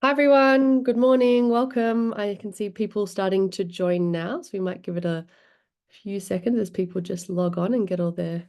Hi everyone, good morning, welcome. I can see people starting to join now, so we might give it a few seconds as people just log on and get all their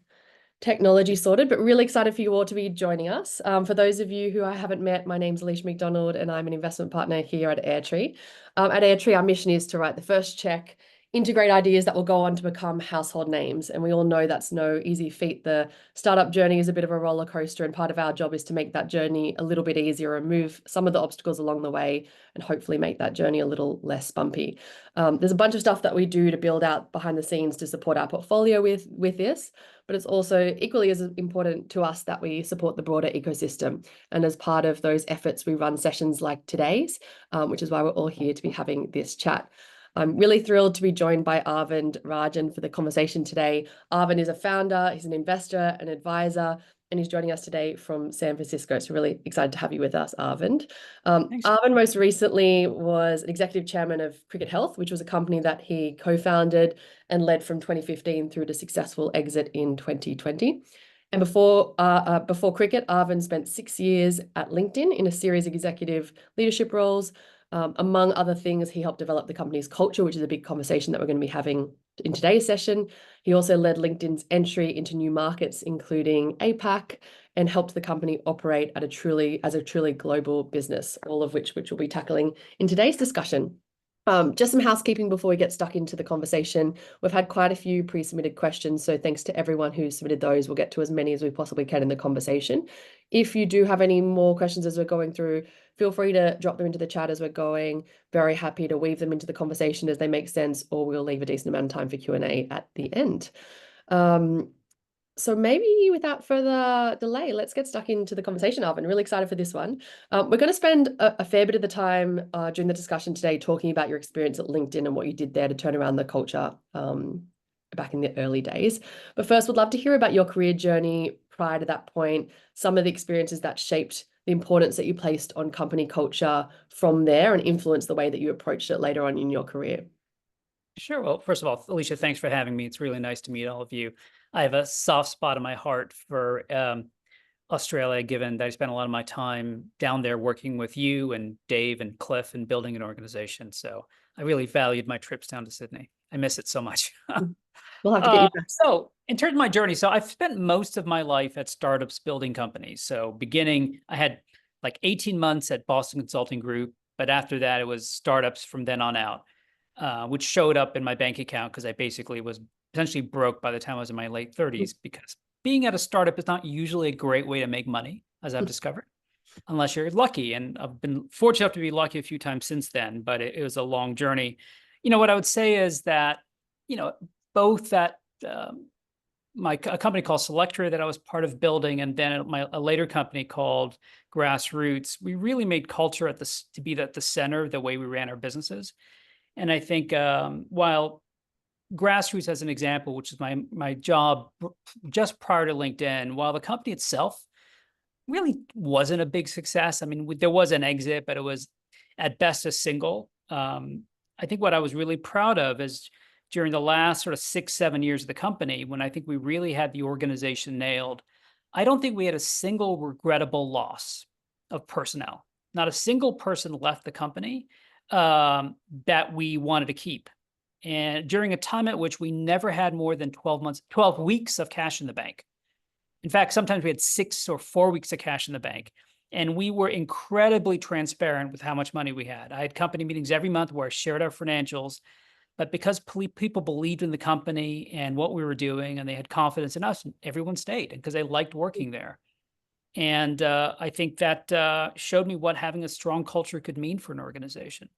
technology sorted, but really excited for you all to be joining us. For those of you who I haven't met, my name's Alicia McDonald and I'm an investment partner here at Airtree. At Airtree, our mission is to write the first check, integrate ideas that will go on to become household names. And we all know that's no easy feat. The startup journey is a bit of a roller coaster, and part of our job is to make that journey a little bit easier, remove some of the obstacles along the way, and hopefully make that journey a little less bumpy. There's a bunch of stuff that we do to build out behind the scenes to support our portfolio with this, but it's also equally as important to us that we support the broader ecosystem. And as part of those efforts, we run sessions like today's, which is why we're all here to be having this chat. I'm really thrilled to be joined by Arvind Rajan for the conversation today. Arvind is a founder, he's an investor, an advisor, and he's joining us today from San Francisco. So really excited to have you with us, Arvind. Thanks. Arvind most recently was an executive chairman of Cricket Health, which was a company that he co-founded and led from 2015 through to successful exit in 2020. And before cricket, Arvind spent 6 years at LinkedIn in a series of executive leadership roles. Among other things, he helped develop the company's culture, which is a big conversation that we're going to be having in today's session. He also led LinkedIn's entry into new markets, including APAC, and helped the company operate as a truly global business, all of which we'll be tackling in today's discussion. Just some housekeeping before we get stuck into the conversation. We've had quite a few pre-submitted questions, so thanks to everyone who submitted those. We'll get to as many as we possibly can in the conversation. If you do have any more questions as we're going through, feel free to drop them into the chat as we're going. Very happy to weave them into the conversation as they make sense, or we'll leave a decent amount of time for Q&A at the end. So maybe without further delay, let's get stuck into the conversation, Arvin. Really excited for this one. We're going to spend a fair bit of the time during the discussion today talking about your experience at LinkedIn and what you did there to turn around the culture back in the early days. But first, we'd love to hear about your career journey prior to that point, some of the experiences that shaped the importance that you placed on company culture from there and influenced the way that you approached it later on in your career. Sure. Well, first of all, Alicia, thanks for having me. It's really nice to meet all of you. I have a soft spot in my heart for Australia, given that I spent a lot of my time down there working with you and Dave and Cliff and building an organization. So I really valued my trips down to Sydney. I miss it so much. We'll have to get you back. So in terms of my journey, so I've spent most of my life at startups building companies. So beginning, I had like 18 months at Boston Consulting Group, but after that, it was startups from then on out. Which showed up in my bank account because I basically was essentially broke by the time I was in my late 30s, because being at a startup is not usually a great way to make money, as I've discovered, unless you're lucky. And I've been fortunate enough to be lucky a few times since then, but it was a long journey. What I would say is that, both that a company called Selectra that I was part of building, and then a later company called Grassroots, we really made culture to be at the center of the way we ran our businesses. And I think while Grassroots, as an example, which is my job just prior to LinkedIn, while the company itself really wasn't a big success. I mean, there was an exit, but it was at best a single. I think what I was really proud of is during the last sort of 6, 7 years of the company, when I think we really had the organization nailed, I don't think we had a single regrettable loss of personnel. Not a single person left the company that we wanted to keep. And during a time at which we never had more than 12 weeks of cash in the bank. In fact, sometimes we had 6 or 4 weeks of cash in the bank. And we were incredibly transparent with how much money we had. I had company meetings every month where I shared our financials. But because people believed in the company and what we were doing, and they had confidence in us, everyone stayed because they liked working there. And I think that showed me what having a strong culture could mean for an organization.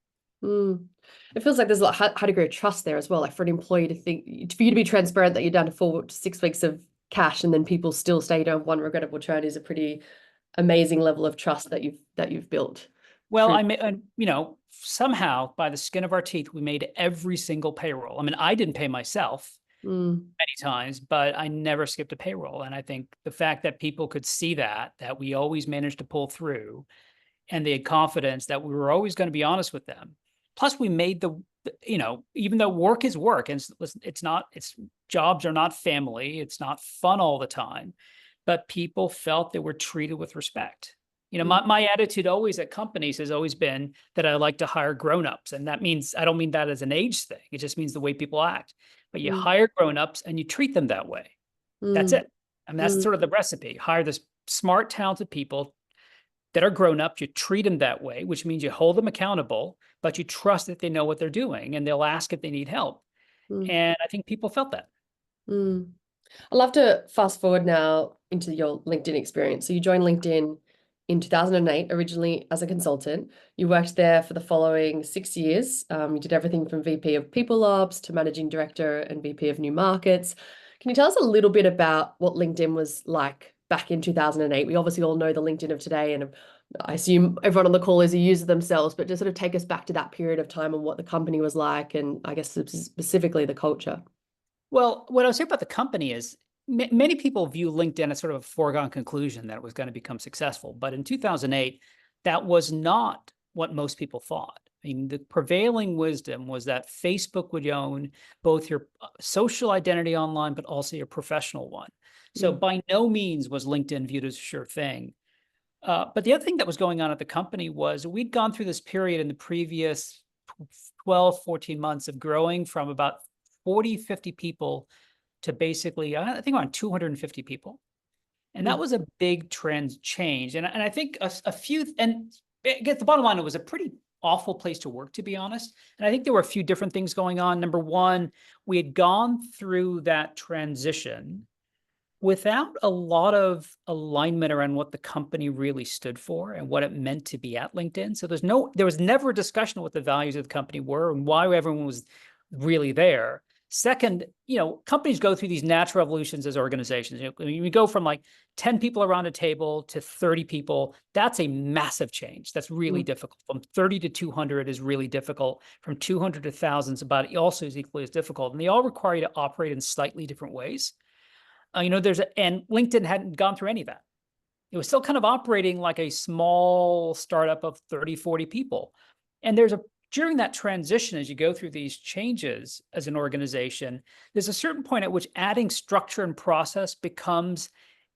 It feels like there's a high degree of trust there as well. Like for an employee for you to be transparent that you're down to 4 to 6 weeks of cash, and then people still stay, you don't have one regrettable churn, is a pretty amazing level of trust that you've built. Well, somehow by the skin of our teeth, we made every single payroll. I mean, I didn't pay myself many times, but I never skipped a payroll. And I think the fact that people could see that we always managed to pull through, and they had confidence that we were always going to be honest with them. Plus, we made even though work is work, and jobs are not family, it's not fun all the time, but people felt they were treated with respect. You know, Mm, my attitude always at companies has always been that I like to hire grown-ups. And that means, I don't mean that as an age thing. It just means the way people act. But you mm, hire grown-ups and you treat them that way. That's mm, it. I mean, that's mm, sort of the recipe. Hire the smart, talented people that are grown-up. You treat them that way, which means you hold them accountable, but you trust that they know what they're doing and they'll ask if they need help. mm, And I think people felt that. mm. I'd love to fast forward now into your LinkedIn experience. So you joined LinkedIn in 2008, originally as a consultant. You worked there for the following 6 years. You did everything from VP of People Ops to Managing Director and VP of New Markets. Can you tell us a little bit about what LinkedIn was like back in 2008? We obviously all know the LinkedIn of today, and I assume everyone on the call is a user themselves, but just sort of take us back to that period of time and what the company was like, and I guess specifically the culture. Well, what I would say about the company is many people view LinkedIn as sort of a foregone conclusion that it was going to become successful. But in 2008, that was not what most people thought. I mean, the prevailing wisdom was that Facebook would own both your social identity online, but also your professional one. So Mm, by no means was LinkedIn viewed as a sure thing. But the other thing that was going on at the company was we'd gone through this period in the previous 12, 14 months of growing from about 40, 50 people to basically, I think around 250 people. And that mm, was a big trend change. And I think a few, and I guess the bottom line, it was a pretty awful place to work, to be honest. And I think there were a few different things going on. Number one, we had gone through that transition without a lot of alignment around what the company really stood for and what it meant to be at LinkedIn. So there was never a discussion of what the values of the company were and why everyone was really there. Second, companies go through these natural evolutions as organizations. We go from like 10 people around a table to 30 people. That's a massive change. That's really mm, difficult. From 30 to 200 is really difficult. From 200 to thousands, about also is equally as difficult. And they all require you to operate in slightly different ways. And LinkedIn hadn't gone through any of that. It was still kind of operating like a small startup of 30, 40 people. And during that transition, as you go through these changes as an organization, there's a certain point at which adding structure and process becomes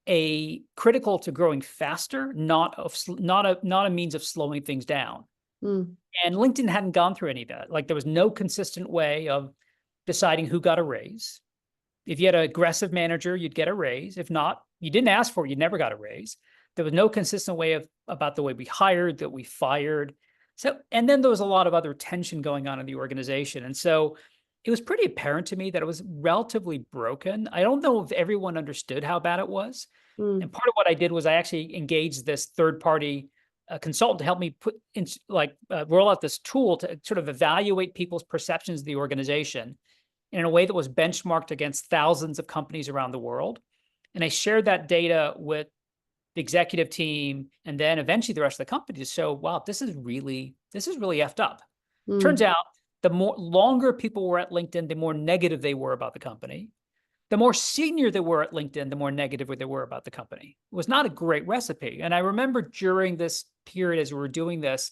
a critical to growing faster, not a means of slowing things down. mm, And LinkedIn hadn't gone through any of that. Like there was no consistent way of deciding who got a raise. If you had an aggressive manager, you'd get a raise. If not, you didn't ask for it, you never got a raise. There was no consistent way about the way we hired, that we fired. So, and then there was a lot of other tension going on in the organization. And so it was pretty apparent to me that it was relatively broken. I don't know if everyone understood how bad it was. mm, And part of what I did was I actually engaged this third-party consultant to help me roll out this tool to sort of evaluate people's perceptions of the organization in a way that was benchmarked against thousands of companies around the world. And I shared that data with the executive team and then eventually the rest of the company to show, wow, this is really effed up. Turns mm, out the longer people were at LinkedIn, the more negative they were about the company. The more senior they were at LinkedIn, the more negative they were about the company. It was not a great recipe. And I remember during this period, as we were doing this,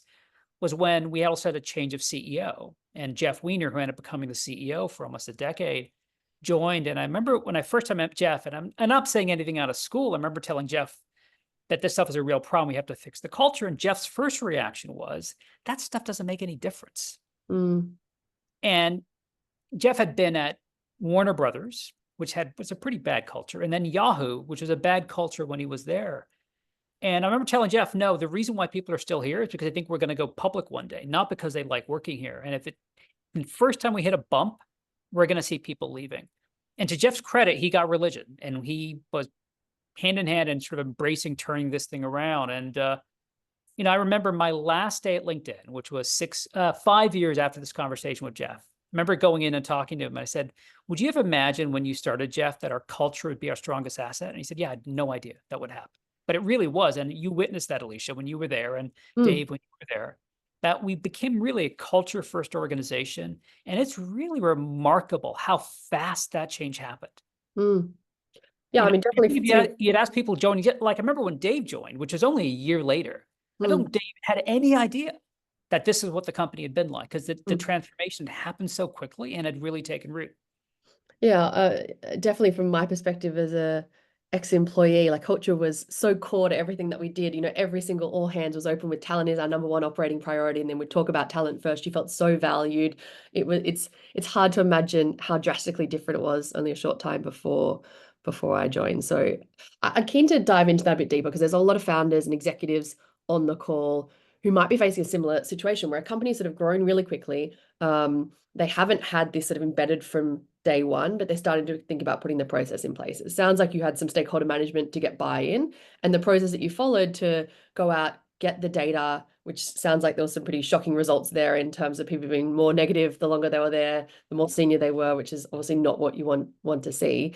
was when we also had a change of CEO. And Jeff Weiner, who ended up becoming the CEO for almost a decade, joined. And I remember when I first time met Jeff, and I'm not saying anything out of school, I remember telling Jeff that this stuff is a real problem. We have to fix the culture. And Jeff's first reaction was, that stuff doesn't make any difference. mm, And Jeff had been at Warner Brothers, which was a pretty bad culture, and then Yahoo, which was a bad culture when he was there. And I remember telling Jeff, no, the reason why people are still here is because I think we're going to go public one day, not because they like working here. And the first time we hit a bump, we're going to see people leaving. And to Jeff's credit, he got religion and he was hand in hand and sort of embracing turning this thing around. And, I remember my last day at LinkedIn, which was 5 years after this conversation with Jeff. I remember going in and talking to him. And I said, would you have imagined when you started, Jeff, that our culture would be our strongest asset? And he said, yeah, I had no idea that would happen. But it really was. And you witnessed that, Alicia, when you were there, and mm, Dave, when you were there, that we became really a culture first organization. And it's really remarkable how fast that change happened. mm. Yeah, I mean, I think definitely if sort of. you'd asked people joining, like I remember when Dave joined, which was only a year later, I don't Mm, think Dave had any idea that this is what the company had been like, because the mm. transformation happened so quickly and had really taken root. Yeah, definitely from my perspective ex-employee, like culture was so core to everything that we did. You know, every single all hands was open with talent is our number one operating priority. And then we'd talk about talent first. You felt so valued. It's hard to imagine how drastically different it was only a short time before I joined. So I'm keen to dive into that a bit deeper because there's a lot of founders and executives on the call who might be facing a similar situation where a company's sort of grown really quickly. They haven't had this sort of embedded from day one, but they're starting to think about putting the process in place. It sounds like you had some stakeholder management to get buy-in, and the process that you followed to go out, get the data, which sounds like there was some pretty shocking results there in terms of people being more negative the longer they were there, the more senior they were, which is obviously not what you want to see.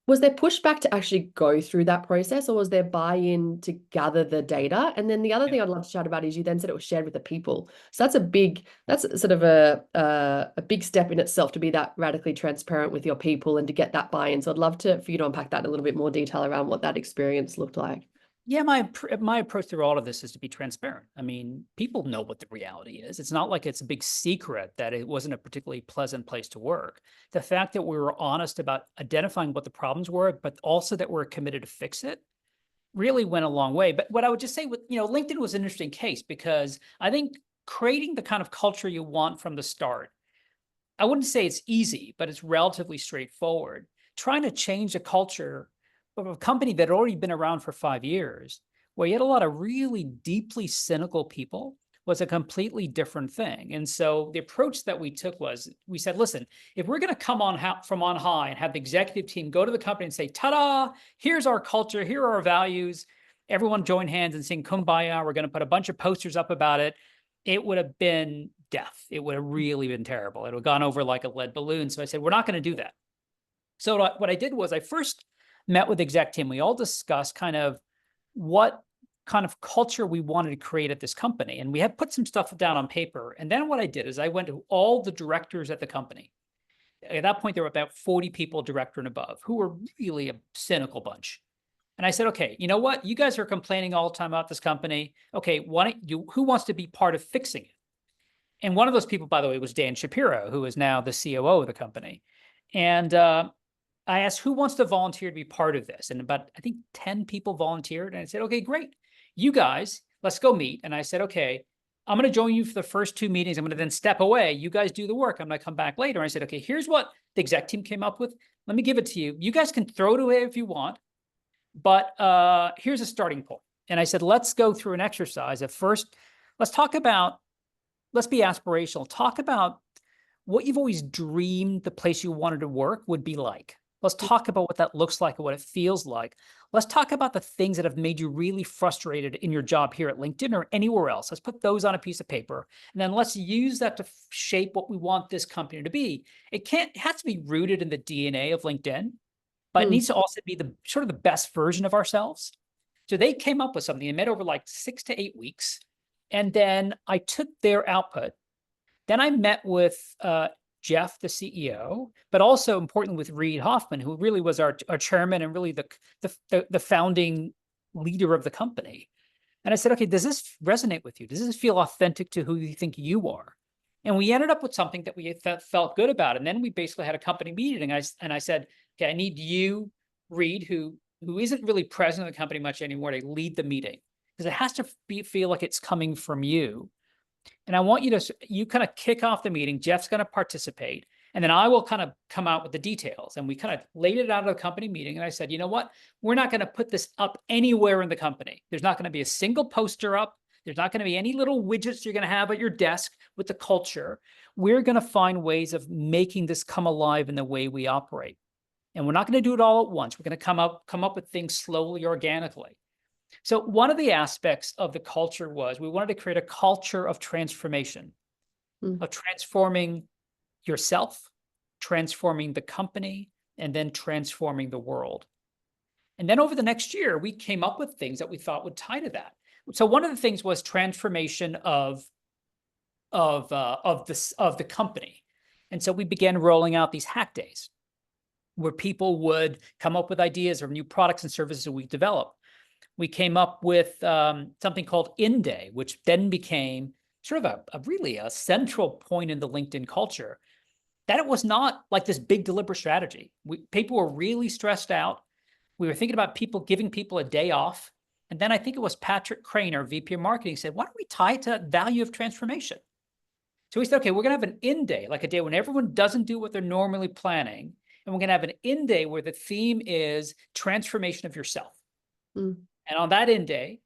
Was there pushback to actually go through that process, or was there buy-in to gather the data? And then the other thing I'd love to chat about is you then said it was shared with the people. So that's sort of a big step in itself to be that radically transparent with your people and to get that buy-in. So I'd love for you to unpack that in a little bit more detail around what that experience looked like. Yeah, my approach through all of this is to be transparent. I mean, people know what the reality is. It's not like it's a big secret that it wasn't a particularly pleasant place to work. The fact that we were honest about identifying what the problems were, but also that we're committed to fix it, really went a long way. But what I would just say with, LinkedIn was an interesting case because I think creating the kind of culture you want from the start, I wouldn't say it's easy, but it's relatively straightforward. Trying to change a culture of a company that had already been around for 5 years, where you had a lot of really deeply cynical people, was a completely different thing. And so the approach that we took was, we said, listen, if we're going to come on from on high and have the executive team go to the company and say, ta-da, here's our culture, here are our values, everyone join hands and sing Kumbaya, we're going to put a bunch of posters up about it, it would have been death. It would have really been terrible. It would have gone over like a lead balloon. So I said, we're not going to do that. So what I did was I first met with the exec team. We all discussed kind of what kind of culture we wanted to create at this company. And we had put some stuff down on paper. And then what I did is I went to all the directors at the company. At that point, there were about 40 people, director and above, who were really a cynical bunch. And I said, okay, you know what? You guys are complaining all the time about this company. Okay, who wants to be part of fixing it? And one of those people, by the way, was Dan Shapiro, who is now the COO of the company. And I asked, who wants to volunteer to be part of this? And about, I think 10 people volunteered. And I said, okay, great. You guys, let's go meet. And I said, okay, I'm going to join you for the first 2 meetings. I'm going to then step away. You guys do the work. I'm going to come back later. And I said, okay, here's what the exec team came up with. Let me give it to you. You guys can throw it away if you want, but here's a starting point. And I said, let's go through an exercise. At first, let's be aspirational. Talk about what you've always dreamed the place you wanted to work would be like. Let's talk about what that looks like and what it feels like. Let's talk about the things that have made you really frustrated in your job here at LinkedIn or anywhere else. Let's put those on a piece of paper. And then let's use that to shape what we want this company to be. It has to be rooted in the DNA of LinkedIn, but it needs to also be the sort of the best version of ourselves. So they came up with something. They met over like 6 to 8 weeks. And then I took their output. Then I met with Jeff, the CEO, but also importantly with Reid Hoffman, who really was our chairman and really the founding leader of the company. And I said, okay, does this resonate with you? Does this feel authentic to who you think you are? And we ended up with something that we felt good about. And then we basically had a company meeting. And I said, okay, I need you, Reid, who isn't really present in the company much anymore, to lead the meeting, because it has to feel like it's coming from you. And I want you kind of kick off the meeting. Jeff's going to participate. And then I will kind of come out with the details. And we kind of laid it out at a company meeting. And I said, you know what? We're not going to put this up anywhere in the company. There's not going to be a single poster up. There's not going to be any little widgets you're going to have at your desk with the culture. We're going to find ways of making this come alive in the way we operate. And we're not going to do it all at once. We're going to come up with things slowly, organically. So one of the aspects of the culture was we wanted to create a culture of transformation, of transforming yourself, transforming the company, and then transforming the world. And then over the next year, we came up with things that we thought would tie to that. So one of the things was transformation of the company. And so we began rolling out these hack days where people would come up with ideas or new products and services that we developed. We came up with something called In Day, which then became sort of a central point in the LinkedIn culture, that it was not like this big deliberate strategy. People were really stressed out. We were thinking about giving people a day off. And then I think it was Patrick Crane, our VP of marketing, said, why don't we tie it to value of transformation? So we said, okay, we're going to have an in day, like a day when everyone doesn't do what they're normally planning. And we're going to have an in day where the theme is transformation of yourself. Mm. And on that in day,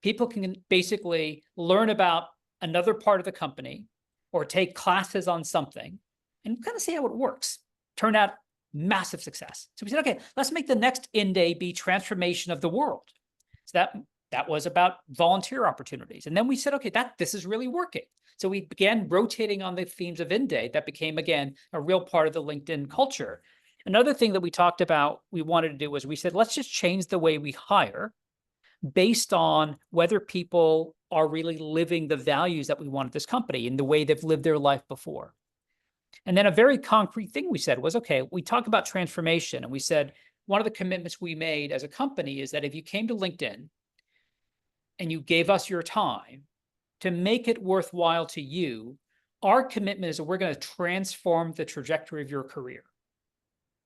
people can basically learn about another part of the company or take classes on something and kind of see how it works. Turned out massive success. So we said, okay, let's make the next in day be transformation of the world. So that was about volunteer opportunities. And then we said, okay, this is really working. So we began rotating on the themes of in day. That became, again, a real part of the LinkedIn culture. Another thing that we talked about we wanted to do was we said, let's just change the way we hire based on whether people are really living the values that we want at this company in the way they've lived their life before. And then a very concrete thing we said was, okay, we talk about transformation. And we said, one of the commitments we made as a company is that if you came to LinkedIn and you gave us your time to make it worthwhile to you, our commitment is that we're going to transform the trajectory of your career,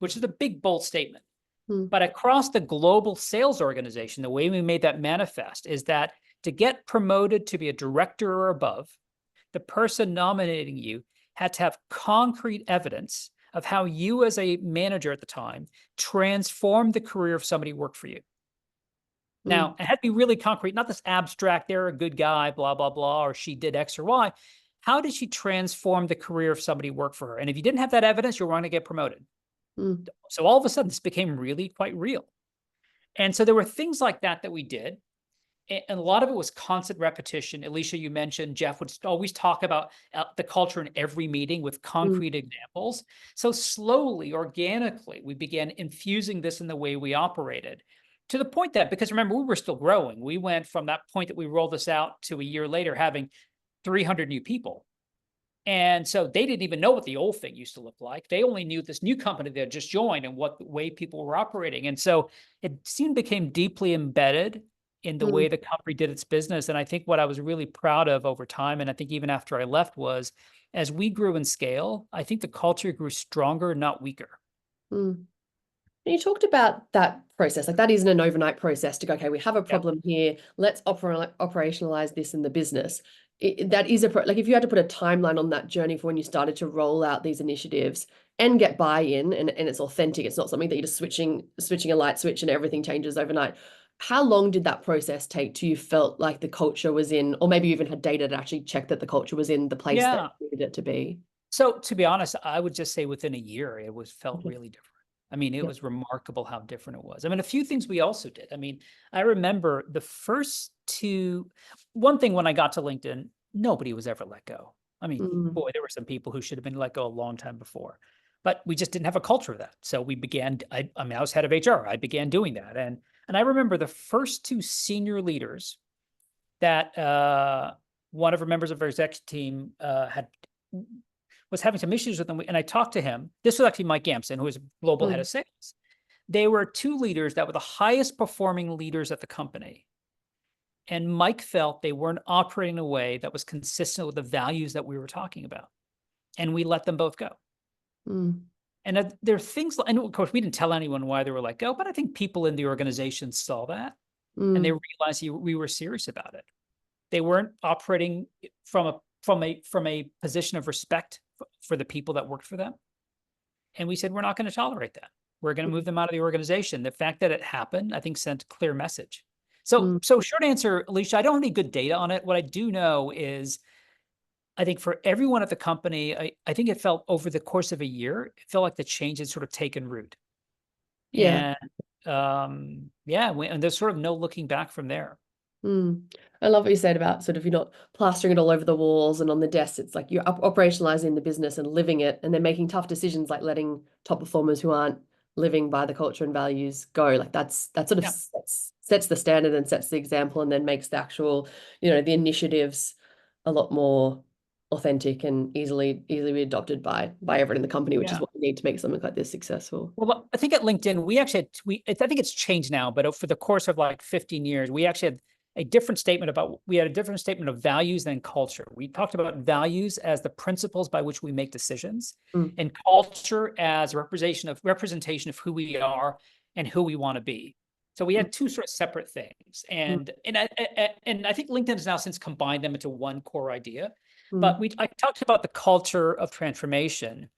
which is a big, bold statement. But across the global sales organization, the way we made that manifest is that to get promoted to be a director or above, the person nominating you had to have concrete evidence of how you as a manager at the time transformed the career of somebody who worked for you. Now, it had to be really concrete, not this abstract, they're a good guy, blah, blah, blah, or she did X or Y. How did she transform the career of somebody who worked for her? And if you didn't have that evidence, you're going to get promoted. So all of a sudden, this became really quite real. And so there were things like that we did. And a lot of it was constant repetition. Alicia, you mentioned Jeff would always talk about the culture in every meeting with concrete examples. So slowly, organically, we began infusing this in the way we operated to the point that, because remember, we were still growing. We went from that point that we rolled this out to a year later having 300 new people. And so they didn't even know what the old thing used to look like. They only knew this new company that had just joined and what way people were operating. And so it became deeply embedded in the way the company did its business. And I think what I was really proud of over time, and I think even after I left, was as we grew in scale, I think the culture grew stronger, not weaker. And you talked about that process, like that isn't an overnight process to go, okay, we have a problem here, let's operationalize this in the business. That is like if you had to put a timeline on that journey for when you started to roll out these initiatives and get buy-in and it's authentic, it's not something that you're just switching a light switch and everything changes overnight. How long did that process take till you felt like the culture was in, or maybe you even had data to actually check that the culture was in the place that you needed it to be? So to be honest, I would just say within a year, it felt really different. I mean, it was remarkable how different it was. I mean, a few things we also did. I mean, I remember the first one thing when I got to LinkedIn, nobody was ever let go. I mean, boy, there were some people who should have been let go a long time before, but we just didn't have a culture of that. So we began, I was head of HR. I began doing that. And I remember the first two senior leaders that one of our members of our executive team was having some issues with them. And I talked to him. This was actually Mike Gampson, who was a global head of sales. They were two leaders that were the highest performing leaders at the company. And Mike felt they weren't operating in a way that was consistent with the values that we were talking about. And we let them both go. And there are things, and of course, we didn't tell anyone why they were let go, but I think people in the organization saw that and they realized we were serious about it. They weren't operating from a position of respect for the people that worked for them. And we said, we're not going to tolerate that. We're going to move them out of the organization. The fact that it happened, I think, sent a clear message. So short answer, Alicia, I don't have any good data on it. What I do know is, I think for everyone at the company, I think it felt over the course of a year, it felt like the change had sort of taken root. And and there's sort of no looking back from there. I love what you said about sort of you're not plastering it all over the walls and on the desks. It's like you're operationalizing the business and living it, and then making tough decisions like letting top performers who aren't living by the culture and values go. Like that sort of sets the standard and sets the example, and then makes the actual, the initiatives a lot more authentic and easily be adopted by everyone in the company, which is what we need to make something like this successful. Well, I think at LinkedIn, we actually I think it's changed now, but for the course of like 15 years, we actually had a different statement of values than culture. We talked about values as the principles by which we make decisions, and culture as a representation of who we are and who we want to be. So we Mm, had two sort of separate things. mm, And I think LinkedIn has now since combined them into one core idea. But mm, I talked about the culture of transformation.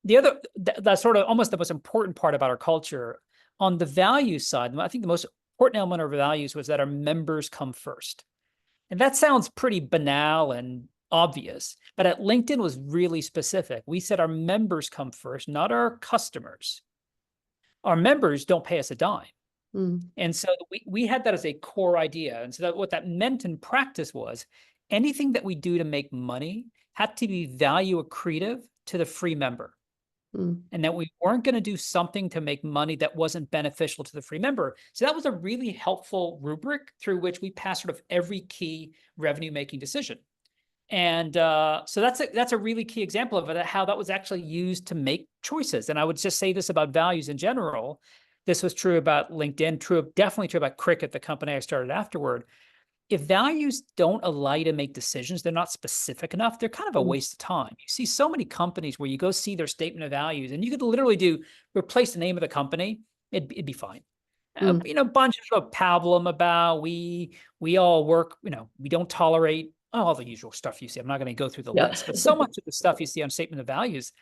The other, that's sort of almost the most important part about our culture. On the value side, I think the most important element of our values was that our members come first. And that sounds pretty banal and obvious, but at LinkedIn was really specific. We said our members come first, not our customers. Our members don't pay us a dime. mm, And so we had that as a core idea. And so that what that meant in practice was anything that we do to make money had to be value accretive to the free member. mm. And that we weren't going to do something to make money that wasn't beneficial to the free member. So that was a really helpful rubric through which we passed sort of every key revenue making decision. And so that's a really key example of it, how that was actually used to make choices. And I would just say this about values in general. This was true about LinkedIn, definitely true about Cricut, the company I started afterward. If values don't allow you to make decisions, they're not specific enough, they're kind of a Mm. waste of time. You see so many companies where you go see their statement of values and you could literally replace the name of the company, it'd be fine. Mm. A bunch of sort of pablum about we all work, we don't tolerate all the usual stuff you see. I'm not going to go through the Yeah. list, but so much of the stuff you see on statement of values,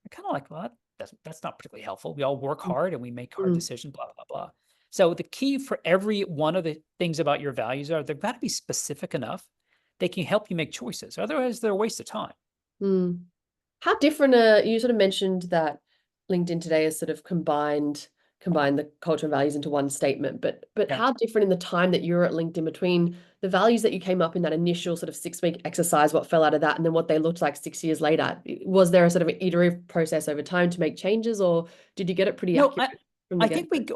I'm kind of like, well, that's not particularly helpful. We all work hard and we make hard Mm. decisions, blah, blah, blah. So the key for every one of the things about your values are they've got to be specific enough. They can help you make choices. Otherwise, they're a waste of time. Mm. How different you sort of mentioned that LinkedIn today has sort of combined the culture and values into one statement, but Yeah. how different in the time that you were at LinkedIn between the values that you came up in that initial sort of 6-week exercise, what fell out of that, and then what they looked like 6 years later? Was there a sort of an iterative process over time to make changes, or did you get it pretty No, accurate from the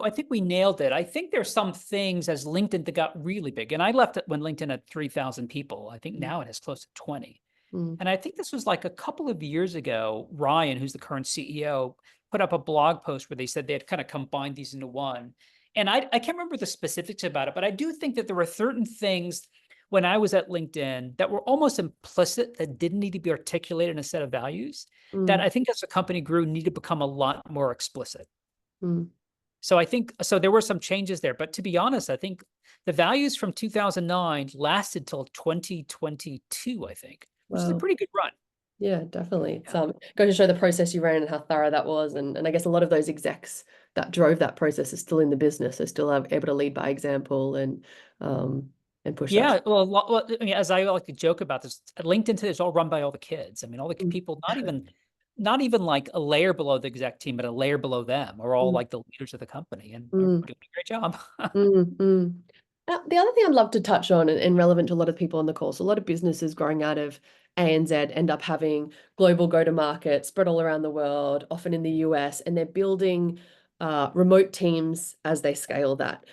I think we nailed it. I think there's some things as LinkedIn that got really big, and I left it when LinkedIn had 3,000 people. I think now it has close to 20. Mm, And I think this was like a couple of years ago. Ryan, who's the current CEO, put up a blog post where they said they had kind of combined these into one. And I can't remember the specifics about it, but I do think that there were certain things when I was at LinkedIn that were almost implicit that didn't need to be articulated in a set of values that mm, I think as the company grew needed to become a lot more explicit. mm. So I think so there were some changes there, but to be honest, I think the values from 2009 lasted till 2022, I think, which is a Wow. pretty good run. Yeah, definitely. It's Yeah. going to show the process you ran and how thorough that was. And I guess a lot of those execs that drove that process are still in the business, are still able to lead by example um and push that. Yeah, well, I mean, as I like to joke about this, LinkedIn today is all run by all the kids. I mean, all the Mm, people, not even like a layer below the exec team, but a layer below them, are all mm, like the leaders of the company and are mm, doing a great job. mm, mm. The other thing I'd love to touch on and relevant to a lot of people on the call, so a lot of businesses growing out of ANZ end up having global go-to-market spread all around the world, often in the US, and they're building remote teams as they scale that.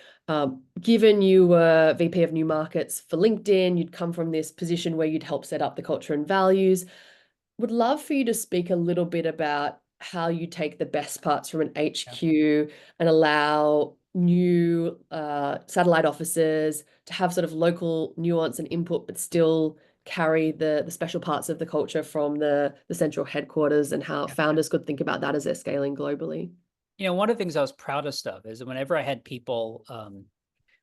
Given you were VP of New Markets for LinkedIn, you'd come from this position where you'd help set up the culture and values. Would love for you to speak a little bit about how you take the best parts from an Yeah. HQ and allow new satellite offices to have sort of local nuance and input, but still carry the special parts of the culture from the central headquarters, and how Yeah. founders could think about that as they're scaling globally. One of the things I was proudest of is whenever I had people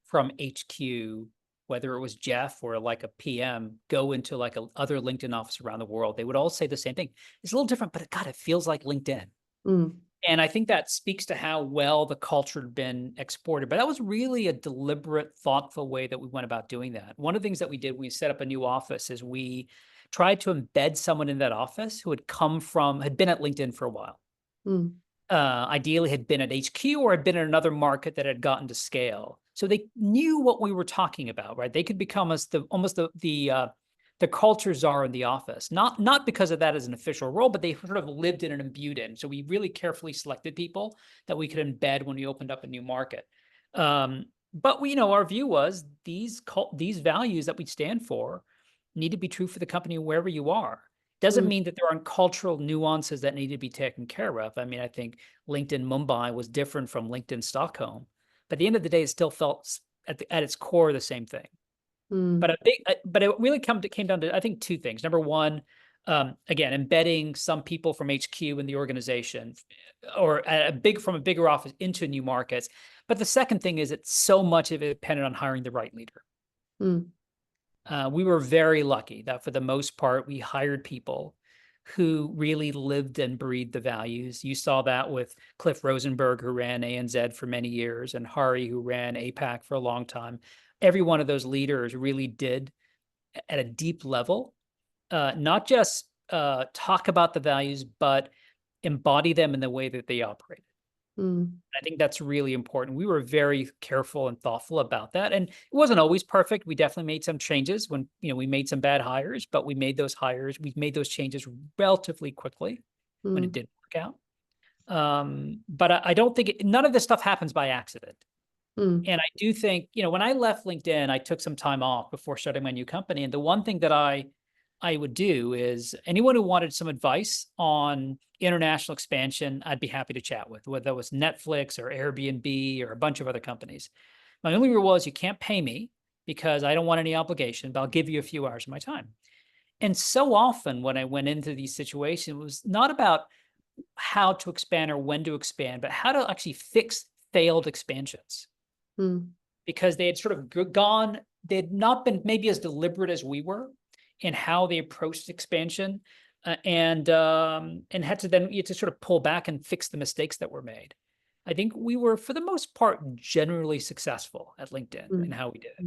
from HQ, whether it was Jeff or like a PM, go into like a other LinkedIn office around the world, they would all say the same thing. It's a little different, but God, it feels like LinkedIn. Mm, And I think that speaks to how well the culture had been exported. But that was really a deliberate, thoughtful way that we went about doing that. One of the things that we did when we set up a new office is we tried to embed someone in that office who had been at LinkedIn for a while. mm, Ideally had been at HQ or had been in another market that had gotten to scale. So they knew what we were talking about, right? They could become almost the culture czar in the office, not because of that as an official role, but they sort of lived in and imbued in. So we really carefully selected people that we could embed when we opened up a new market. But our view was these values that we stand for need to be true for the company wherever you are. Doesn't mm, mean that there aren't cultural nuances that need to be taken care of. I mean, I think LinkedIn Mumbai was different from LinkedIn Stockholm, but at the end of the day, it still felt at its core the same thing. mm, But it really came down to, I think, two things. Number one, again, embedding some people from HQ in the organization or from a bigger office into new markets. But the second thing is that so much of it depended on hiring the right leader. Mm. We were very lucky that for the most part, we hired people who really lived and breathed the values. You saw that with Cliff Rosenberg, who ran ANZ for many years, and Hari, who ran APAC for a long time. Every one of those leaders really did, at a deep level, not just talk about the values, but embody them in the way that they operate. Mm. I think that's really important. We were very careful and thoughtful about that. And it wasn't always perfect. We definitely made some changes when, we made some bad hires, but we made those changes relatively quickly when it Mm. didn't work out. But I don't think none of this stuff happens by accident. Mm. And I do think, when I left LinkedIn, I took some time off before starting my new company. And the one thing that I would do is anyone who wanted some advice on international expansion, I'd be happy to chat with, whether it was Netflix or Airbnb or a bunch of other companies. My only rule was you can't pay me because I don't want any obligation, but I'll give you a few hours of my time. And so often when I went into these situations, it was not about how to expand or when to expand, but how to actually fix failed expansions. Mm. Because they had sort of gone, they had not been maybe as deliberate as we were in how they approached expansion, and had to sort of pull back and fix the mistakes that were made. I think we were, for the most part, generally successful at LinkedIn in how we did it.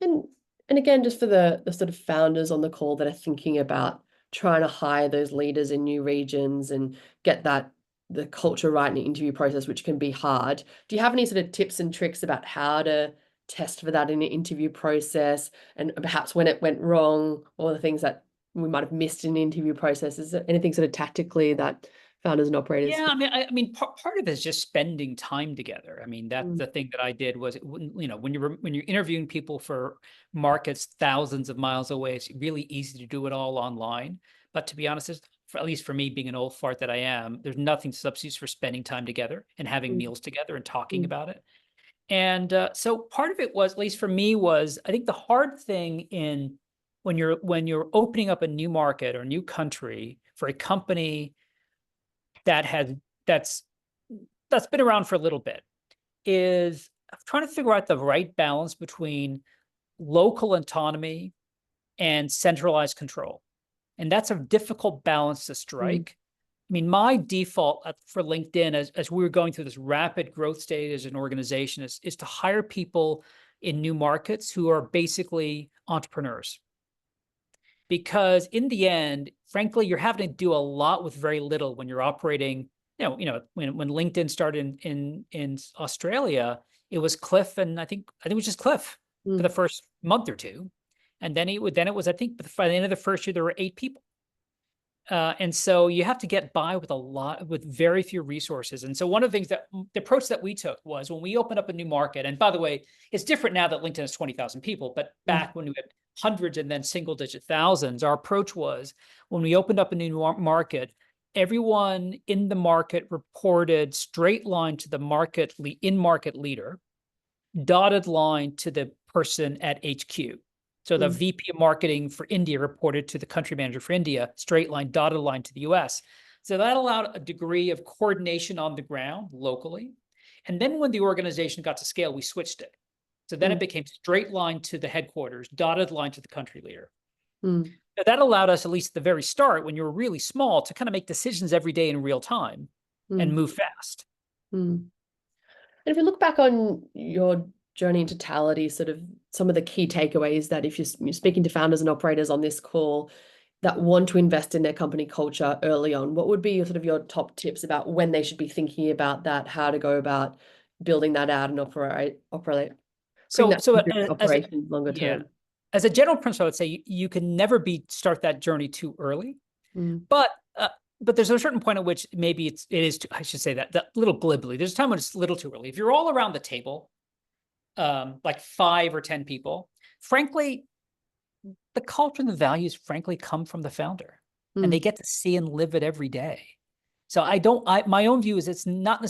Mm. And again, just for the sort of founders on the call that are thinking about trying to hire those leaders in new regions and get the culture right in the interview process, which can be hard. Do you have any sort of tips and tricks about how to test for that in the interview process, and perhaps when it went wrong, or the things that we might have missed in the interview process? Is there anything sort of tactically that founders and operators? Yeah, I mean, part of it is just spending time together. I mean, that's the thing that I did was, when you're interviewing people for markets thousands of miles away, it's really easy to do it all online. But to be honest, at least for me, being an old fart that I am, there's nothing substitutes for spending time together and having meals together and talking about it. And so part of it was, at least for me, was I think the hard thing when you're opening up a new market or new country for a company that's been around for a little bit is trying to figure out the right balance between local autonomy and centralized control. And that's a difficult balance to strike. I mean, my default for LinkedIn, as we were going through this rapid growth stage as an organization, is to hire people in new markets who are basically entrepreneurs. Because in the end, frankly, you're having to do a lot with very little when you're operating. When LinkedIn started in Australia, it was Cliff, and I think it was just Cliff for the first month or two, and then it was, I think, by the end of the first year there were 8 people. And so you have to get by with very few resources. And so one of the things the approach that we took was when we opened up a new market, and by the way, it's different now that LinkedIn has 20,000 people, but back when we had hundreds and then single digit thousands, our approach was when we opened up a new market, everyone in the market reported straight line to the in-market leader, dotted line to the person at HQ. So the VP of marketing for India reported to the country manager for India, straight line, dotted line to the US. So that allowed a degree of coordination on the ground locally. And then when the organization got to scale, we switched it. So then it became straight line to the headquarters, dotted line to the country leader. Now that allowed us, at least at the very start, when you were really small, to kind of make decisions every day in real time and move fast. And if you look back on your journey in totality, sort of some of the key takeaways that if you're speaking to founders and operators on this call that want to invest in their company culture early on, what would be sort of your top tips about when they should be thinking about that, how to go about building that out and operate operations longer term? As a general principle, I would say you can never start that journey too early, but there's a certain point at which maybe it is I should say that little glibly. There's a time when it's a little too early. If you're all around the table, like 5 or 10 people, frankly, the culture and the values, frankly, come from the founder, and they get to see and live it every day. So my own view is it's not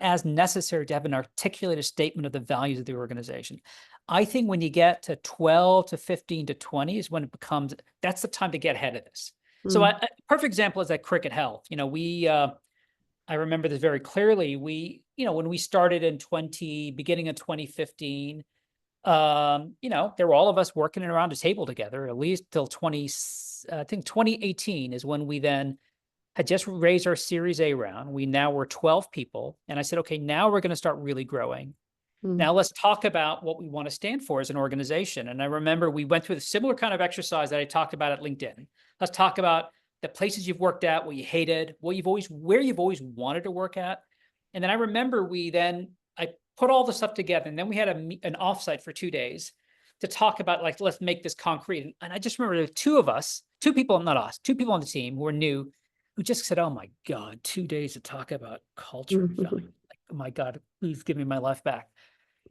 as necessary to have an articulated statement of the values of the organization. I think when you get to 12 to 15 to 20 is when it becomes, that's the time to get ahead of this. So Mm, a perfect example is that Cricket Health. I remember this very clearly. When we started in beginning of 2015, there were all of us working around a table together, at least till I think 2018 is when we then had just raised our Series A round. We now were 12 people. And I said, okay, now we're going to start really growing. mm, Now let's talk about what we want to stand for as an organization. And I remember we went through a similar kind of exercise that I talked about at LinkedIn. Let's talk about the places you've worked at, what you hated, where you've always wanted to work at. And then I remember I put all the stuff together, and then we had an offsite for 2 days to talk about, like, let's make this concrete. And I just remember there were two people on the team who were new, who just said, oh my God, 2 days to talk about culture and value. mm, Like, oh my God, please give me my life back.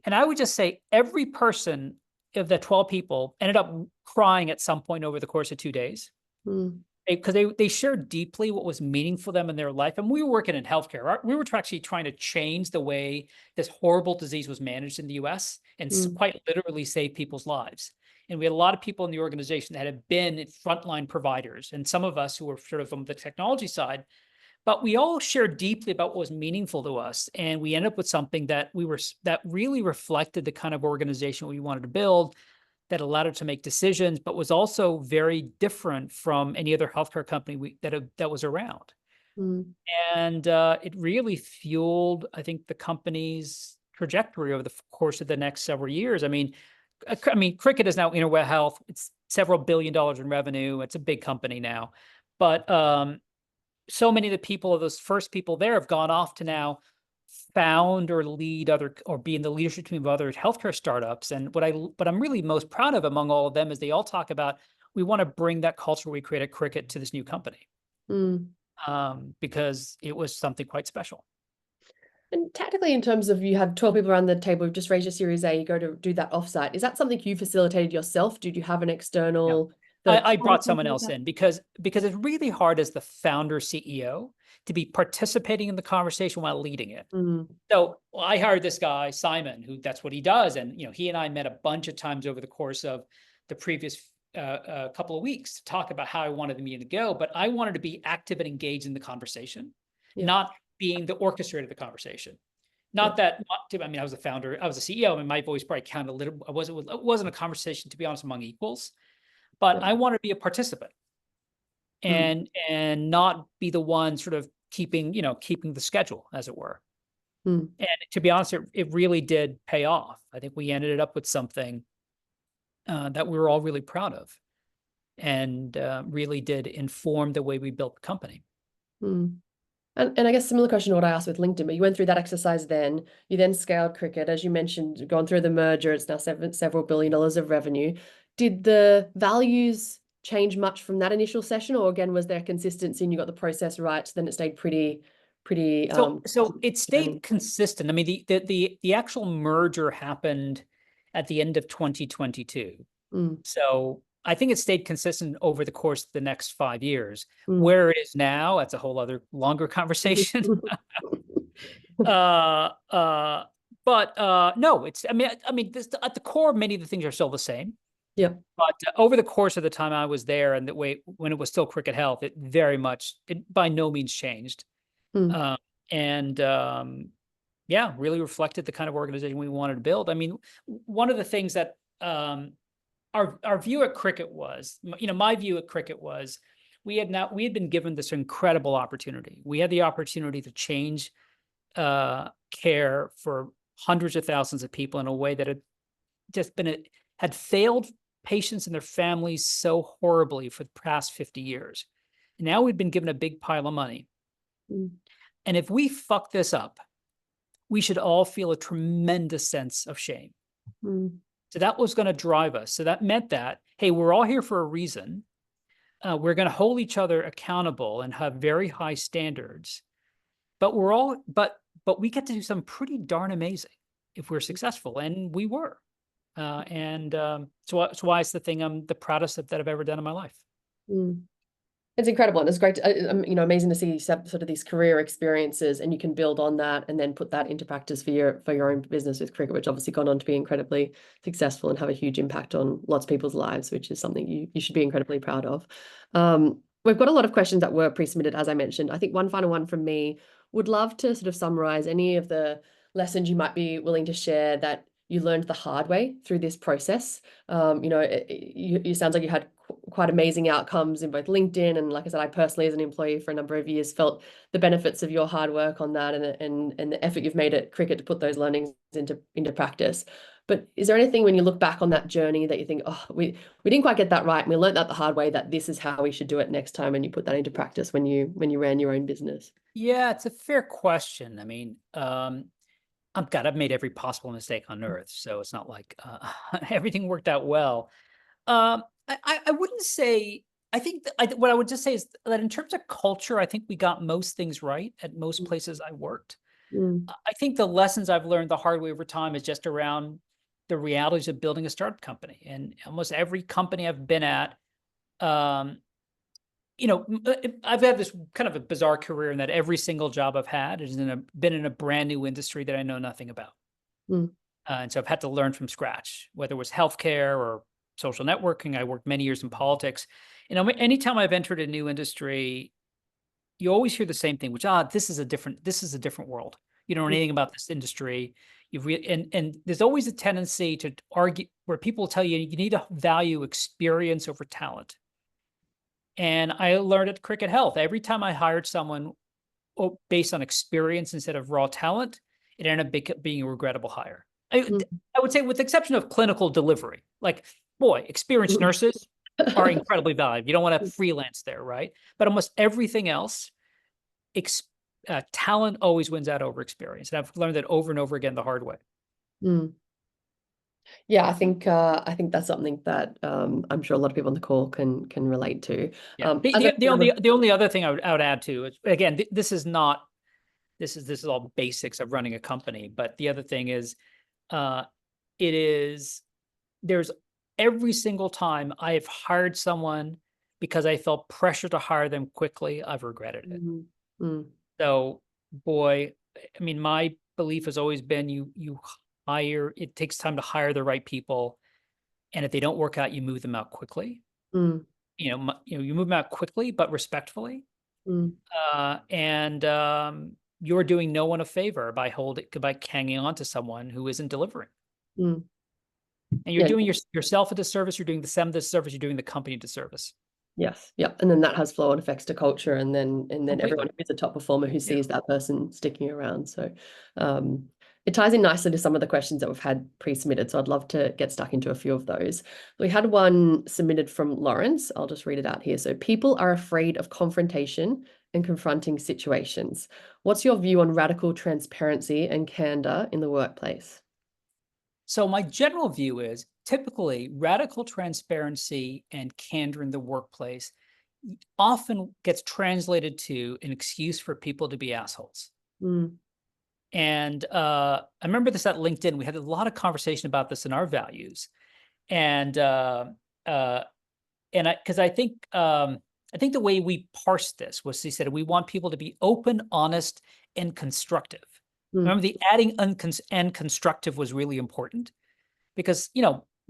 And I would just say every person of the 12 people ended up crying at some point over the course of 2 days, mm, because they shared deeply what was meaningful to them in their life. And we were working in healthcare. We were actually trying to change the way this horrible disease was managed in the US and mm, quite literally save people's lives. And we had a lot of people in the organization that had been frontline providers, and some of us who were sort of from the technology side. But we all shared deeply about what was meaningful to us, and we ended up with something that really reflected the kind of organization we wanted to build, that allowed it to make decisions, but was also very different from any other healthcare company that was around. mm, And it really fueled, I think, the company's trajectory over the course of the next several years. Cricket is now Interweb Health. It's several $billion in revenue. It's a big company now, but so many of the people of those first people there have gone off to now found or be in the leadership team of other healthcare startups. And what I'm really most proud of among all of them is they all talk about, we want to bring that culture we created at Cricket to this new company, mm. because it was something quite special. And technically, in terms of, you had 12 people around the table, you've just raised your Series A, you go to do that offsite. Is that something you facilitated yourself? Did you have an Yeah. external third I brought party someone do else that? in because it's really hard as the founder CEO to be participating in the conversation while leading it. Mm, So I hired this guy, Simon, who that's what he does. And, he and I met a bunch of times over the course of the previous couple of weeks to talk about how I wanted the meeting to go. But I wanted to be active and engaged in the conversation, yeah, not being the orchestrator of the conversation. yeah, I was a founder, I was a CEO. I mean, my voice probably counted a little. It wasn't a conversation, to be honest, among equals, but yeah. I wanted to be a participant Mm, and not be the one sort of keeping the schedule, as it were. mm, And to be honest, it really did pay off. I think we ended up with something that we were all really proud of, and really did inform the way we built the company. mm. And I guess similar question to what I asked with LinkedIn, but you went through that exercise then. You then scaled Cricket, as you mentioned, gone through the merger. It's now several $billion of revenue. Did the values change much from that initial session, or again, was there consistency and you got the process right, then it stayed pretty So it journey? stayed consistent. I mean, the actual merger happened at the end of 2022. Mm, So I think it stayed consistent over the course of the next 5 years. mm. Where it is now, that's a whole other longer conversation. uh, uh, but no, this, at the core, many of the things are still the same. Yeah. But over the course of the time I was there, and the way when it was still Cricket Health, it by no means changed. Mm, Uh, and Yeah, really reflected the kind of organization we wanted to build. I mean, one of the things that our view at Cricket was, my view at Cricket was, we had been given this incredible opportunity. We had the opportunity to change care for hundreds of thousands of people in a way that had failed patients and their families so horribly for the past 50 years. And now we've been given a big pile of money. mm, And if we fuck this up, we should all feel a tremendous sense of shame. mm, So that was going to drive us. So that meant that, hey, we're all here for a reason. We're going to hold each other accountable and have very high standards. But we get to do something pretty darn amazing if we're successful, and we were. So that's why it's the thing I'm the proudest of that I've ever done in my life. mm. It's incredible, and it's great, amazing to see sort of these career experiences, and you can build on that and then put that into practice for your own business with cricket, which obviously gone on to be incredibly successful and have a huge impact on lots of people's lives, which is something you should be incredibly proud of. We've got a lot of questions that were pre-submitted, as I mentioned. I think one final one from me, would love to sort of summarize any of the lessons you might be willing to share that you learned the hard way through this process. You sounds like you had quite amazing outcomes in both LinkedIn, and like I said, I personally, as an employee for a number of years, felt the benefits of your hard work on that, and the effort you've made at cricket to put those learnings into practice. But is there anything when you look back on that journey that you think, oh, we didn't quite get that right, and we learned that the hard way, that this is how we should do it next time, and you put that into practice when you ran your own business? Yeah, it's a fair question. I mean, I've made every possible mistake on earth, so it's not like everything worked out well. I wouldn't say. I think what I would just say is that in terms of culture, I think we got most things right at most places I worked. Mm, I think the lessons I've learned the hard way over time is just around the realities of building a startup company. And almost every company I've been at, I've had this kind of a bizarre career in that every single job I've had has been in a brand new industry that I know nothing about. mm, And so I've had to learn from scratch, whether it was healthcare or social networking. I worked many years in politics. Anytime I've entered a new industry, you always hear the same thing, which, this is a different world. You don't know anything about this industry. And there's always a tendency to argue where people tell you you need to value experience over talent. And I learned at Cricket Health, every time I hired someone based on experience instead of raw talent, it ended up being a regrettable hire. I would say, with the exception of clinical delivery, like, boy, experienced nurses are incredibly valuable. You don't want to freelance there, right? But almost everything else, talent always wins out over experience. And I've learned that over and over again the hard way. mm. Yeah, I think that's something that I'm sure a lot of people on the call can relate to. Yeah. The only other thing I would add to it, again, this is all basics of running a company. But the other thing is, there's every single time I have hired someone because I felt pressure to hire them quickly, I've regretted it. Mm-hmm. So, boy, I mean, my belief has always been you hire, it takes time to hire the right people. And if they don't work out, you move them out quickly. Mm. You move them out quickly, but respectfully. Mm. You're doing no one a favor by hanging on to someone who isn't delivering. Mm. And you're doing yourself a disservice, you're doing them a disservice, you're doing the company a disservice. Yes. Yeah. And then that has flow on effects to culture, and then Completely. Everyone who's a top performer who sees that person sticking around. So it ties in nicely to some of the questions that we've had pre-submitted. So I'd love to get stuck into a few of those. We had one submitted from Lawrence. I'll just read it out here. So, people are afraid of confrontation and confronting situations. What's your view on radical transparency and candor in the workplace? So my general view is typically radical transparency and candor in the workplace often gets translated to an excuse for people to be assholes. Mm. And I remember this at LinkedIn. We had a lot of conversation about this in our values, and because I think the way we parsed this was, he said, we want people to be open, honest, and constructive. Remember, the adding and constructive was really important, because,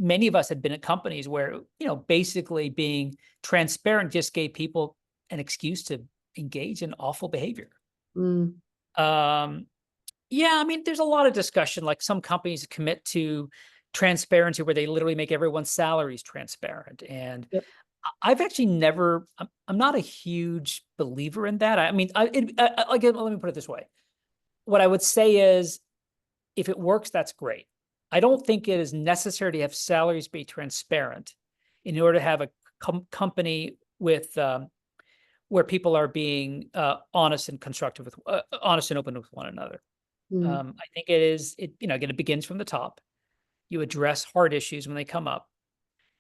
many of us had been at companies where, basically being transparent just gave people an excuse to engage in awful behavior. Yeah, I mean, there's a lot of discussion, like some companies commit to transparency where they literally make everyone's salaries transparent. And Yep. I've actually never, I'm not a huge believer in that. I mean, let me put it this way. What I would say is, if it works, that's great. I don't think it is necessary to have salaries be transparent in order to have a company with where people are being honest and constructive honest and open with one another. I think again, it begins from the top. You address hard issues when they come up.